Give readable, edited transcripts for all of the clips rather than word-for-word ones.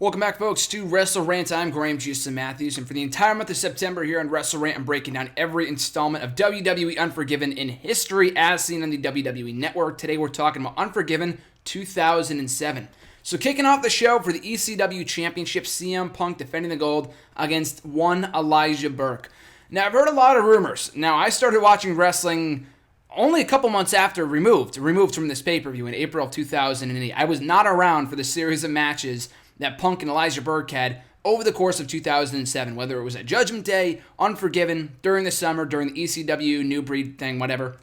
Welcome back, folks, to WrestleRant. I'm Graham Juice Matthews, and for the entire month of September here on WrestleRant, I'm breaking down every installment of WWE Unforgiven in history as seen on the WWE Network. Today we're talking about Unforgiven 2007. So kicking off the show for the ECW Championship, CM Punk defending the gold against one Elijah Burke. Now, I've heard a lot of rumors. Now, I started watching wrestling only a couple months after removed from this pay-per-view in April of 2008. I was not around for the series of matches that Punk and Elijah Burke had over the course of 2007, whether it was at Judgment Day, Unforgiven, during the summer, during the ECW New Breed thing, whatever.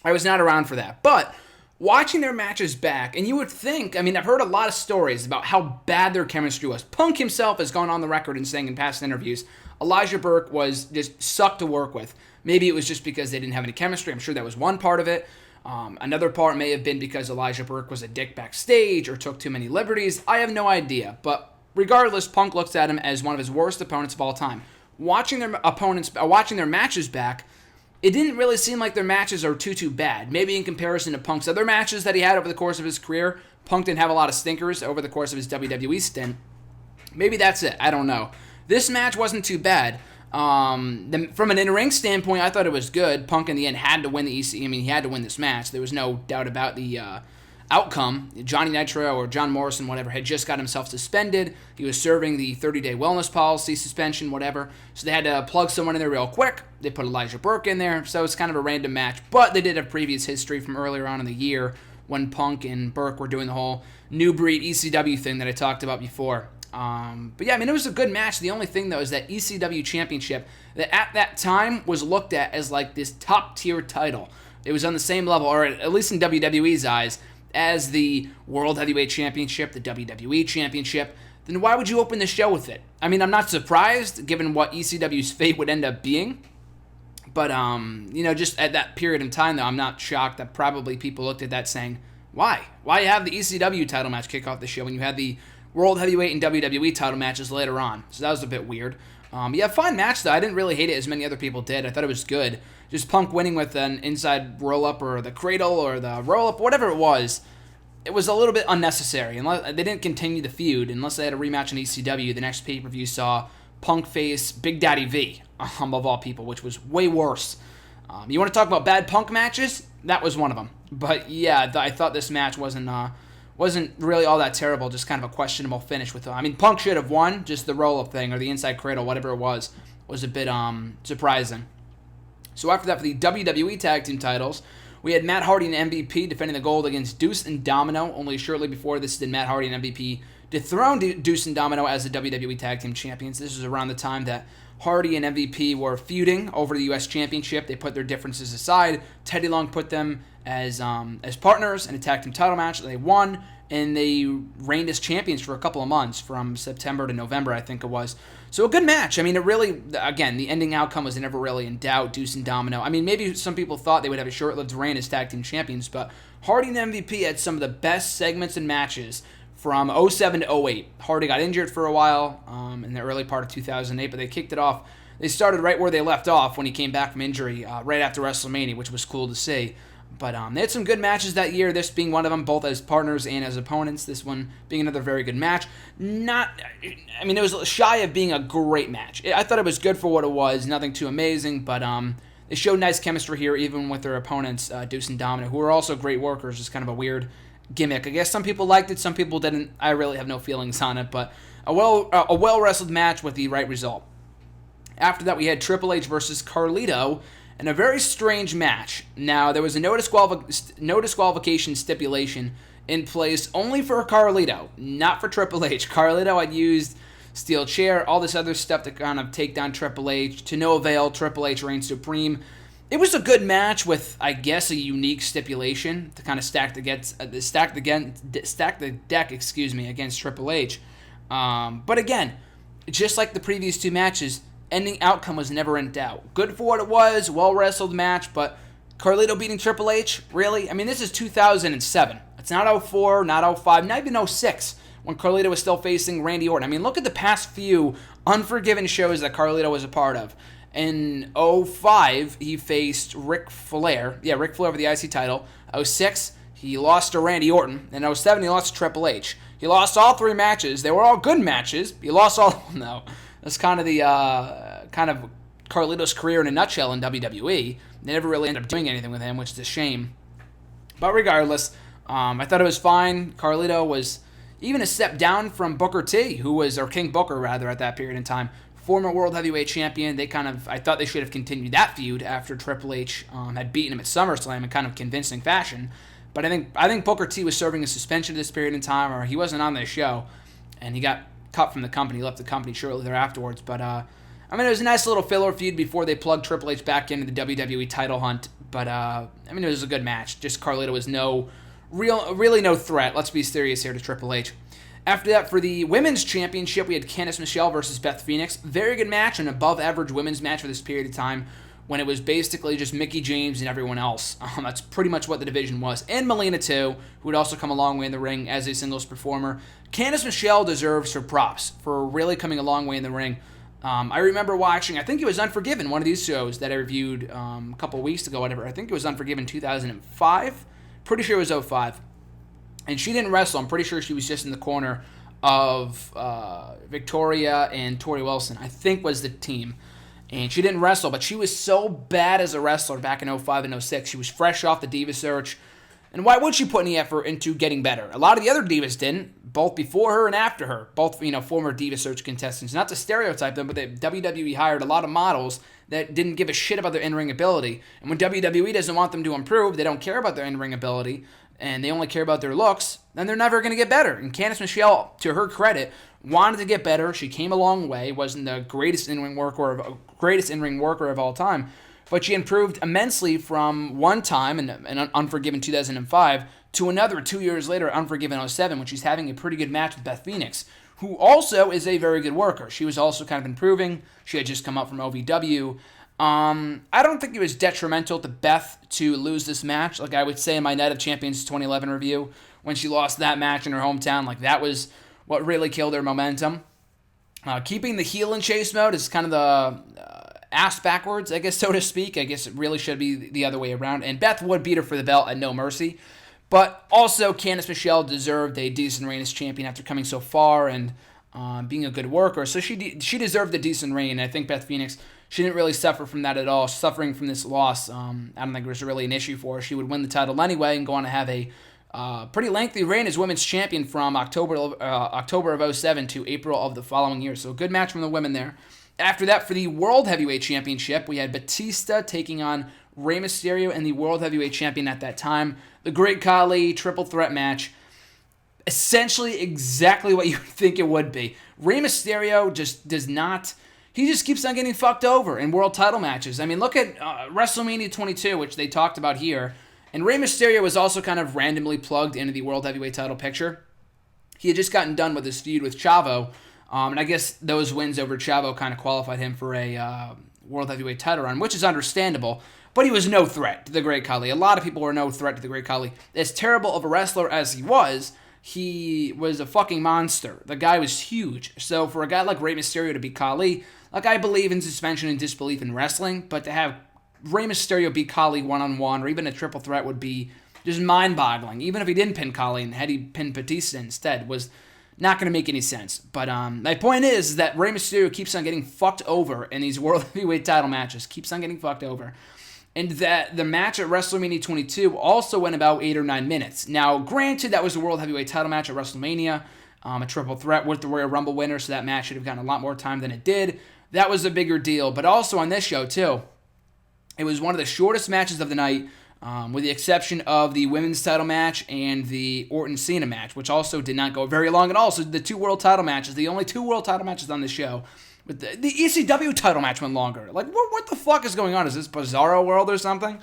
I was not around for that. But watching their matches back, and you would think, I've heard a lot of stories about how bad their chemistry was. Punk himself has gone on the record and saying in past interviews, Elijah Burke was just sucked to work with. Maybe it was just because they didn't have any chemistry. I'm sure that was one part of it. Another part may have been because Elijah Burke was a dick backstage or took too many liberties. I have no idea. But regardless, Punk looks at him as one of his worst opponents of all time. Watching their matches back, it didn't really seem like their matches are too bad. Maybe in comparison to Punk's other matches that he had over the course of his career, Punk didn't have a lot of stinkers over the course of his WWE stint. Maybe that's it. I don't know. This match wasn't too bad. From an in-ring standpoint, I thought it was good. Punk in the end had to win he had to win this match. There was no doubt about the outcome. Johnny Nitro or John Morrison, whatever, had just got himself suspended. He was serving the 30-day wellness policy suspension, whatever. So they had to plug someone in there real quick. They put Elijah Burke in there, so it's kind of a random match. But they did have previous history from earlier on in the year when Punk and Burke were doing the whole New Breed ECW thing that I talked about before. But yeah, it was a good match. The only thing, though, is that ECW Championship, that at that time was looked at as like this top-tier title. It was on the same level, or at least in WWE's eyes, as the World Heavyweight Championship, the WWE Championship. Then why would you open the show with it? I'm not surprised, given what ECW's fate would end up being. But, just at that period in time, though, I'm not shocked that probably people looked at that saying, why? Why have the ECW title match kick off the show when you had the World Heavyweight and WWE title matches later on? So that was a bit weird. Fine match, though. I didn't really hate it as many other people did. I thought it was good. Just Punk winning with an inside roll-up or the cradle or the roll-up, whatever it was a little bit unnecessary. Unless they didn't continue the feud, unless they had a rematch in ECW, the next pay-per-view saw Punk face Big Daddy V, of all people, which was way worse. You want to talk about bad Punk matches? That was one of them. But yeah, I thought this match wasn't really all that terrible, just kind of a questionable finish with Punk should have won, just the roll-up thing or the inside cradle, whatever it was a bit surprising. So after that, for the WWE Tag Team titles, we had Matt Hardy and MVP defending the gold against Deuce and Domino. Only shortly before this did Matt Hardy and MVP dethrone Deuce and Domino as the WWE Tag Team Champions. This was around the time that Hardy and MVP were feuding over the U.S. Championship. They put their differences aside. Teddy Long put them as partners in a tag team title match. They won, and they reigned as champions for a couple of months, from September to November, I think it was. So a good match. It really, again, the ending outcome was never really in doubt, Deuce and Domino. Maybe some people thought they would have a short-lived reign as tag team champions, but Hardy and MVP had some of the best segments and matches from 07 to 08. Hardy got injured for a while in the early part of 2008, but they kicked it off. They started right where they left off when he came back from injury right after WrestleMania, which was cool to see. But they had some good matches that year, this being one of them, both as partners and as opponents. This one being another very good match. It was shy of being a great match. I thought it was good for what it was, nothing too amazing, but they showed nice chemistry here, even with their opponents, Deuce and Domino, who are also great workers. Just kind of a weird gimmick. I guess some people liked it, some people didn't. I really have no feelings on it, but a well-wrestled match with the right result. After that, we had Triple H versus Carlito, and a very strange match. Now, there was a no disqualification stipulation in place only for Carlito, not for Triple H. Carlito had used steel chair, all this other stuff to kind of take down Triple H. To no avail, Triple H reigned supreme. It was a good match with, I guess, a unique stipulation to kind of stack the deck against Triple H. But again, just like the previous two matches, ending outcome was never in doubt. Good for what it was, well-wrestled match, but Carlito beating Triple H, really? This is 2007. It's not 04, not 05, not even 06, when Carlito was still facing Randy Orton. Look at the past few Unforgiven shows that Carlito was a part of. In 05, he faced Ric Flair. Yeah, Ric Flair for the IC title. 06, he lost to Randy Orton. In 07, he lost to Triple H. He lost all 3 matches. They were all good matches. He lost all of them, though. That's kind of the Carlito's career in a nutshell in WWE. They never really ended up doing anything with him, which is a shame. But regardless, I thought it was fine. Carlito was even a step down from Booker T, or King Booker, rather, at that period in time. Former World Heavyweight Champion. I thought they should have continued that feud after Triple H had beaten him at SummerSlam in kind of convincing fashion. But I think Booker T was serving a suspension at this period in time, or he wasn't on this show, and he got cut from the company. He left the company shortly thereafterwards. But it was a nice little filler feud before they plugged Triple H back into the WWE title hunt. But it was a good match. Just Carlito was really no threat. Let's be serious here to Triple H. After that, for the Women's Championship, we had Candice Michelle versus Beth Phoenix. Very good match, an above-average women's match for this period of time, when it was basically just Mickie James and everyone else. That's pretty much what the division was. And Melina, too, who would also come a long way in the ring as a singles performer. Candice Michelle deserves her props for really coming a long way in the ring. I remember watching, I think it was Unforgiven, one of these shows that I reviewed a couple weeks ago, whatever. I think it was Unforgiven 2005. Pretty sure it was 2005. And she didn't wrestle. I'm pretty sure she was just in the corner of Victoria and Tori Wilson, I think was the team. And she didn't wrestle, but she was so bad as a wrestler back in 2005 and 2006. She was fresh off the Diva Search. And why would she put any effort into getting better? A lot of the other divas didn't, both before her and after her. Both, former Diva Search contestants. Not to stereotype them, but the WWE hired a lot of models that didn't give a shit about their in-ring ability. And when WWE doesn't want them to improve, they don't care about their in-ring ability, and they only care about their looks, then they're never going to get better. And Candice Michelle, to her credit, wanted to get better. She came a long way, wasn't the greatest in-ring worker of all time, but she improved immensely from one time in Unforgiven 2005 to another 2 years later, Unforgiven 2007, when she's having a pretty good match with Beth Phoenix, who also is a very good worker. She was also kind of improving. She had just come up from OVW. I don't think it was detrimental to Beth to lose this match. Like I would say in my Night of Champions 2011 review, when she lost that match in her hometown, that was what really killed her momentum. Keeping the heel in chase mode is kind of the ass backwards, I guess, so to speak. I guess it really should be the other way around. And Beth would beat her for the belt at No Mercy. But also, Candice Michelle deserved a decent reign as champion after coming so far and being a good worker. So she deserved a decent reign. I think Beth Phoenix, she didn't really suffer from that at all. Suffering from this loss, I don't think it was really an issue for her. She would win the title anyway and go on to have a pretty lengthy reign as women's champion from October of 2007 to April of the following year. So a good match from the women there. After that, for the World Heavyweight Championship, we had Batista taking on Rey Mysterio and the World Heavyweight Champion at that time. The Great Khali triple threat match. Essentially exactly what you would think it would be. Rey Mysterio just does not... He just keeps on getting fucked over in world title matches. I mean, look at WrestleMania 22, which they talked about here. And Rey Mysterio was also kind of randomly plugged into the World Heavyweight title picture. He had just gotten done with his feud with Chavo. And I guess those wins over Chavo kind of qualified him for a World Heavyweight title run, which is understandable. But he was no threat to the Great Khali. A lot of people were no threat to the Great Khali. As terrible of a wrestler as he was a fucking monster. The guy was huge. So for a guy like Rey Mysterio to beat Khali, I believe in suspension and disbelief in wrestling, but to have Rey Mysterio beat Khali one-on-one or even a triple threat would be just mind-boggling. Even if he didn't pin Khali and had he pinned Batista instead, was not going to make any sense. But my point is that Rey Mysterio keeps on getting fucked over in these World Heavyweight title matches. Keeps on getting fucked over. And that the match at WrestleMania 22 also went about 8 or 9 minutes. Now, granted, that was the World Heavyweight title match at WrestleMania, a triple threat with the Royal Rumble winner, so that match should have gotten a lot more time than it did. That was a bigger deal. But also on this show, too, it was one of the shortest matches of the night, with the exception of the women's title match and the Orton-Cena match, which also did not go very long at all. So the two world title matches, the only two world title matches on the show. But the ECW title match went longer. What the fuck is going on? Is this Bizarro World or something?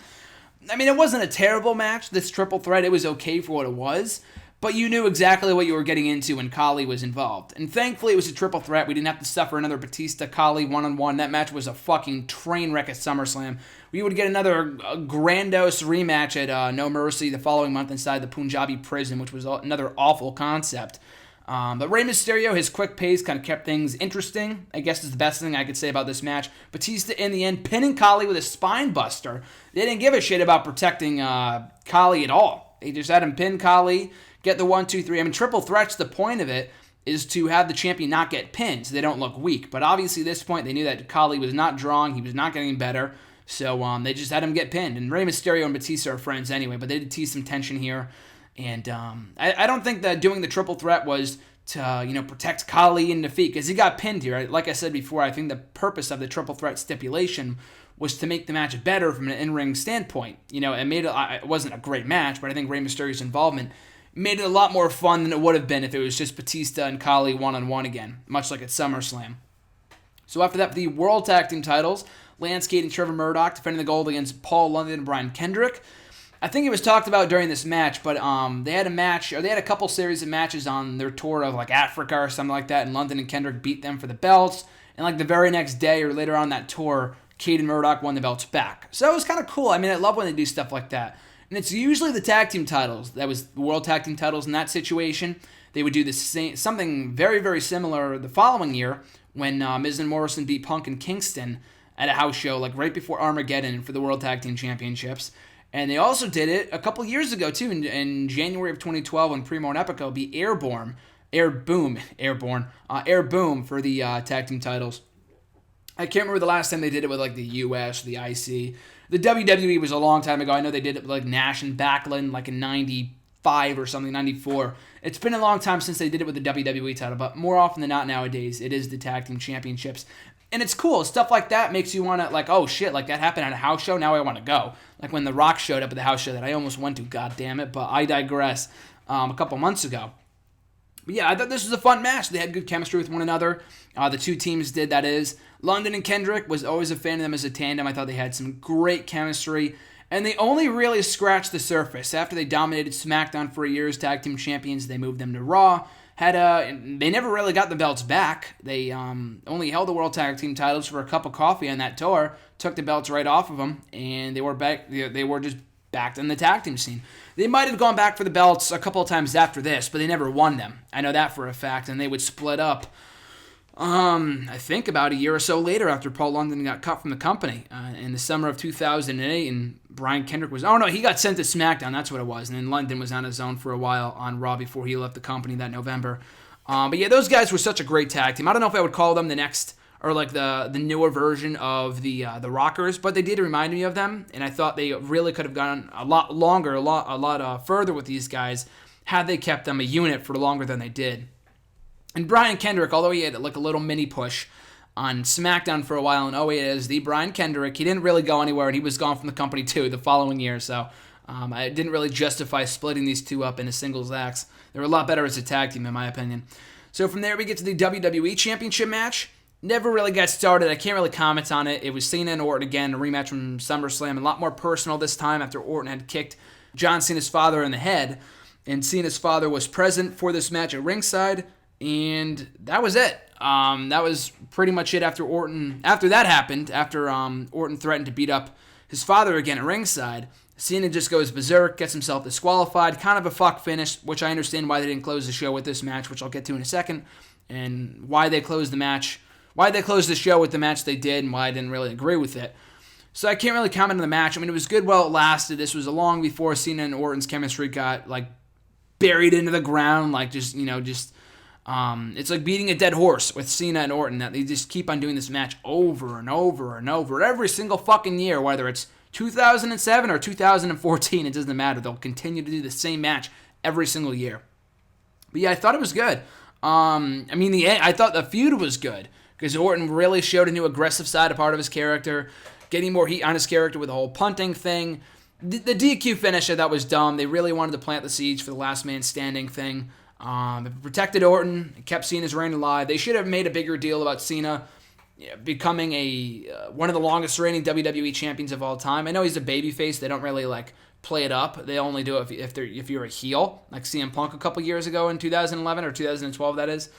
I mean, it wasn't a terrible match, this triple threat. It was okay for what it was. But you knew exactly what you were getting into when Khali was involved. And thankfully, it was a triple threat. We didn't have to suffer another Batista-Khali one-on-one. That match was a fucking train wreck at SummerSlam. We would get another grandiose rematch at No Mercy the following month inside the Punjabi prison, which was another awful concept. But Rey Mysterio, his quick pace kind of kept things interesting, I guess is the best thing I could say about this match. Batista, in the end, pinning Khali with a spine buster. They didn't give a shit about protecting Khali at all. They just had him pin Khali. get the 1, 2, 3. I mean, triple threats, the point of it is to have the champion not get pinned so they don't look weak. But obviously at this point, they knew that Khali was not drawing. He was not getting better. So they just had him get pinned. And Rey Mysterio and Batista are friends anyway, but they did tease some tension here. And I don't think that doing the triple threat was to protect Khali in defeat, because he got pinned here. Like I said before, I think the purpose of the triple threat stipulation was to make the match better from an in-ring standpoint. It wasn't a great match, but I think Rey Mysterio's involvement made it a lot more fun than it would have been if it was just Batista and Khali one-on-one again, much like at SummerSlam. So after that, the World Tag Team titles, Lance Cade and Trevor Murdoch defending the gold against Paul London and Brian Kendrick. I think it was talked about during this match, but they had a couple series of matches on their tour of like Africa or something like that, and London and Kendrick beat them for the belts. And like the very next day or later on that tour, Cade and Murdoch won the belts back. So it was kind of cool. I mean, I love when they do stuff like that. And it's usually the tag team titles. That was the World Tag Team titles in that situation. They would do the same, something very, very similar the following year when Miz and Morrison beat Punk and Kingston at a house show, like right before Armageddon for the World Tag Team Championships. And they also did it a couple years ago, too, in January of 2012 when Primo and Epico beat Airboom for the tag team titles. I can't remember the last time they did it with like the US, the IC. The WWE was a long time ago. I know they did it with like Nash and Backlund like in 95 or something, 94. It's been a long time since they did it with the WWE title, but more often than not nowadays, it is the tag team championships. And it's cool. Stuff like that makes you want to, like, oh shit, like that happened at a house show, now I want to go. Like when The Rock showed up at the house show that I almost went to, god damn it, but I digress, a couple months ago. But yeah, I thought this was a fun match. They had good chemistry with one another. The two teams did, that is. London and Kendrick, was always a fan of them as a tandem. I thought they had some great chemistry. And they only really scratched the surface. After they dominated SmackDown for a year as tag team champions, they moved them to Raw. They never really got the belts back. They only held the World Tag Team titles for a cup of coffee on that tour, took the belts right off of them, and they were back. They were just back in the tag team scene. They might have gone back for the belts a couple of times after this, but they never won them. I know that for a fact, and they would split up. I think about a year or so later after Paul London got cut from the company in the summer of 2008, and Brian Kendrick he got sent to SmackDown, that's what it was, and then London was on his own for a while on Raw before he left the company that November. But yeah, those guys were such a great tag team. I don't know if I would call them the next, or like the newer version of the Rockers, but they did remind me of them, and I thought they really could have gone a lot longer, a lot further with these guys had they kept them a unit for longer than they did. And Brian Kendrick, although he had like a little mini push on SmackDown for a while in 08 as the Brian Kendrick, he didn't really go anywhere, and he was gone from the company too the following year, so I didn't really justify splitting these two up into singles acts. They were a lot better as a tag team, in my opinion. So from there, we get to the WWE Championship match. Never really got started. I can't really comment on it. It was Cena and Orton again, a rematch from SummerSlam, a lot more personal this time after Orton had kicked John Cena's father in the head, and Cena's father was present for this match at ringside. And that was it. That was pretty much it after Orton. After that happened, after Orton threatened to beat up his father again at ringside, Cena just goes berserk, gets himself disqualified. Kind of a fuck finish, which I understand why they didn't close the show with this match, which I'll get to in a second, and why they closed the show with the match they did, and why I didn't really agree with it. So I can't really comment on the match. I mean, it was good while it lasted. This was long before Cena and Orton's chemistry got like buried into the ground, like it's like beating a dead horse with Cena and Orton, that they just keep on doing this match over and over and over every single fucking year, whether it's 2007 or 2014, it doesn't matter. They'll continue to do the same match every single year. But yeah, I thought it was good. I thought the feud was good because Orton really showed a new aggressive side, a part of his character, getting more heat on his character with the whole punting thing. The DQ finish I thought was dumb. They really wanted to plant the siege for the last man standing thing. It protected Orton, kept Cena's reign alive. They should have made a bigger deal about Cena becoming one of the longest reigning WWE champions of all time. I know he's a babyface. They don't really like play it up. They only do it if you're a heel, like CM Punk a couple years ago in 2011 or 2012, that is.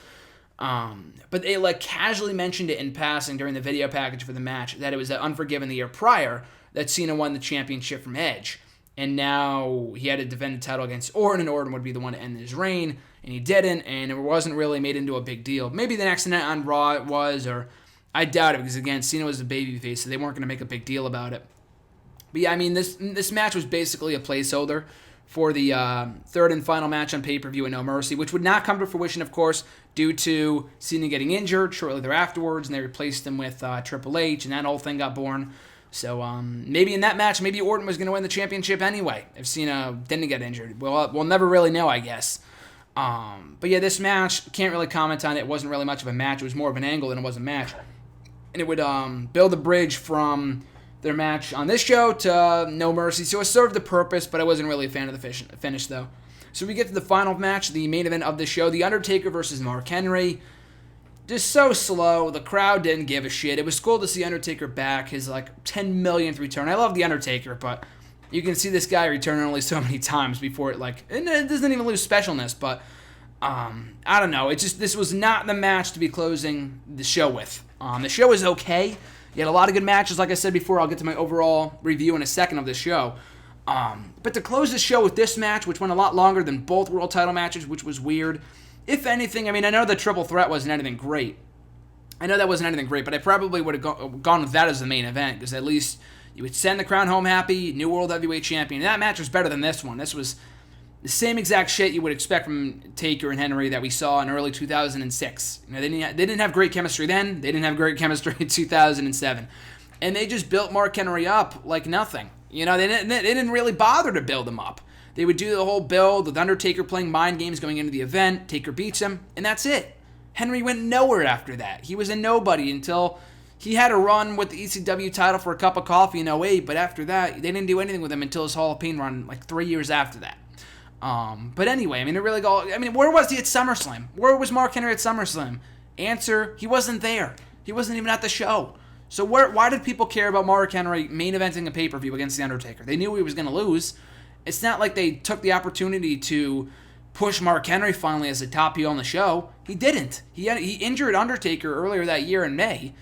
But they like casually mentioned it in passing during the video package for the match that it was at Unforgiven the year prior that Cena won the championship from Edge. And now he had to defend the title against Orton, and Orton would be the one to end his reign, and he didn't, and it wasn't really made into a big deal. Maybe the next night on Raw it was, or I doubt it, because again, Cena was a babyface, so they weren't going to make a big deal about it. But yeah, I mean, this match was basically a placeholder for the third and final match on pay-per-view at No Mercy, which would not come to fruition, of course, due to Cena getting injured shortly thereafterwards, and they replaced him with Triple H, and that whole thing got born. So maybe in that match, maybe Orton was going to win the championship anyway if Cena didn't get injured. We'll never really know, I guess. But yeah, this match, can't really comment on it. It wasn't really much of a match. It was more of an angle than it was a match. And it would build a bridge from their match on this show to No Mercy. So it served the purpose, but I wasn't really a fan of the finish, though. So we get to the final match, the main event of the show, The Undertaker versus Mark Henry. Just so slow. The crowd didn't give a shit. It was cool to see Undertaker back, his 10 millionth return. I love The Undertaker, but you can see this guy return only so many times before it doesn't even lose specialness, but I don't know. This was not the match to be closing the show with. The show was okay. You had a lot of good matches. Like I said before, I'll get to my overall review in a second of the show. But to close the show with this match, which went a lot longer than both world title matches, which was weird. If anything, I know the triple threat wasn't anything great. But I probably would have gone with that as the main event, because at least you would send the crowd home happy, new World Heavyweight Champion. And that match was better than this one. This was the same exact shit you would expect from Taker and Henry that we saw in early 2006. They didn't have great chemistry then. They didn't have great chemistry in 2007. And they just built Mark Henry up like nothing. They didn't really bother to build him up. They would do the whole build with Undertaker playing mind games going into the event. Taker beats him, and that's it. Henry went nowhere after that. He was a nobody until he had a run with the ECW title for a cup of coffee in 08, but after that, they didn't do anything with him until his Hall of Fame run 3 years after that. But anyway, where was he at SummerSlam? Where was Mark Henry at SummerSlam? Answer, he wasn't there. He wasn't even at the show. So why did people care about Mark Henry main eventing a pay-per-view against The Undertaker? They knew he was going to lose. It's not like they took the opportunity to push Mark Henry finally as a top heel on the show. He didn't. He injured Undertaker earlier that year in May.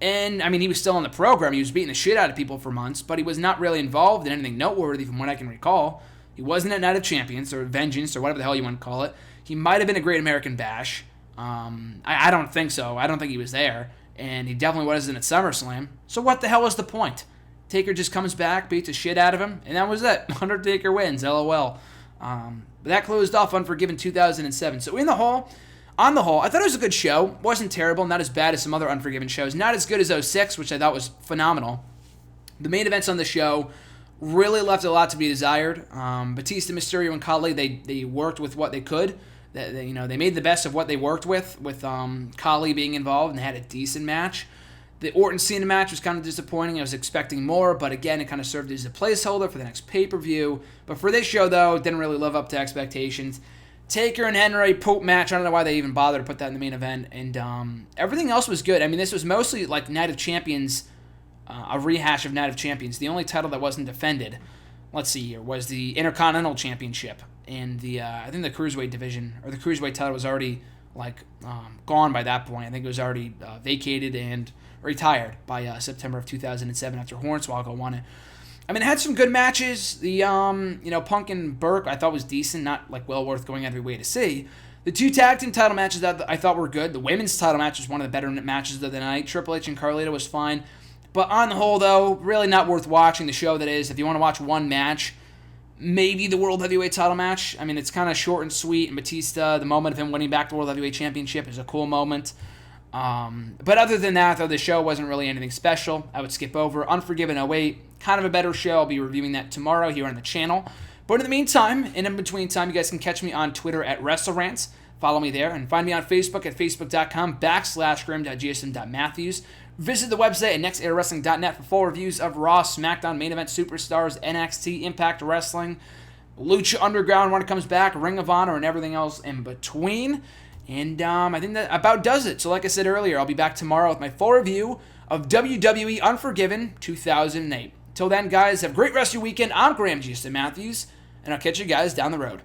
And, he was still on the program. He was beating the shit out of people for months, but he was not really involved in anything noteworthy from what I can recall. He wasn't at Night of Champions or Vengeance or whatever the hell you want to call it. He might have been a Great American Bash. I don't think so. I don't think he was there. And he definitely wasn't at SummerSlam. So what the hell was the point? Taker just comes back, beats the shit out of him, and that was it. Undertaker wins, LOL. But that closed off Unforgiven 2007. So on the whole, I thought it was a good show. Wasn't terrible, not as bad as some other Unforgiven shows. Not as good as 06, which I thought was phenomenal. The main events on the show really left a lot to be desired. Batista, Mysterio, and Khali, they worked with what they could. They made the best of what they worked with Khali being involved, and they had a decent match. The Orton-Cena match was kind of disappointing. I was expecting more, but again, it kind of served as a placeholder for the next pay-per-view. But for this show, though, it didn't really live up to expectations. Taker and Henry, poop match. I don't know why they even bothered to put that in the main event. And everything else was good. This was mostly like Night of Champions, a rehash of Night of Champions. The only title that wasn't defended, let's see here, was the Intercontinental Championship. And I think the Cruiserweight division, or the Cruiserweight title was already gone by that point. I think it was already vacated and retired by September of 2007 after Hornswoggle won it. It had some good matches. The Punk and Burke I thought was decent, not well worth going every way to see. The two tag team title matches that I thought were good. The women's title match was one of the better matches of the night. Triple H and Carlito was fine. But on the whole, though, really not worth watching the show that is. If you want to watch one match, maybe the World Heavyweight title match. It's kind of short and sweet, and Batista, the moment of him winning back the World Heavyweight Championship is a cool moment. But other than that, though, the show wasn't really anything special. I would skip over Unforgiven 08, kind of a better show. I'll be reviewing that tomorrow here on the channel. But in the meantime, in between time, you guys can catch me on Twitter at WrestleRant. Follow me there, and find me on Facebook at facebook.com/grim.gsm.matthews. Visit the website at nextairawrestling.net for full reviews of Raw, SmackDown, Main Event Superstars, NXT, Impact Wrestling, Lucha Underground when it comes back, Ring of Honor, and everything else in between. And I think that about does it. So like I said earlier, I'll be back tomorrow with my full review of WWE Unforgiven 2008. Till then, guys, have a great rest of your weekend. I'm Graham G. Matthews, and I'll catch you guys down the road.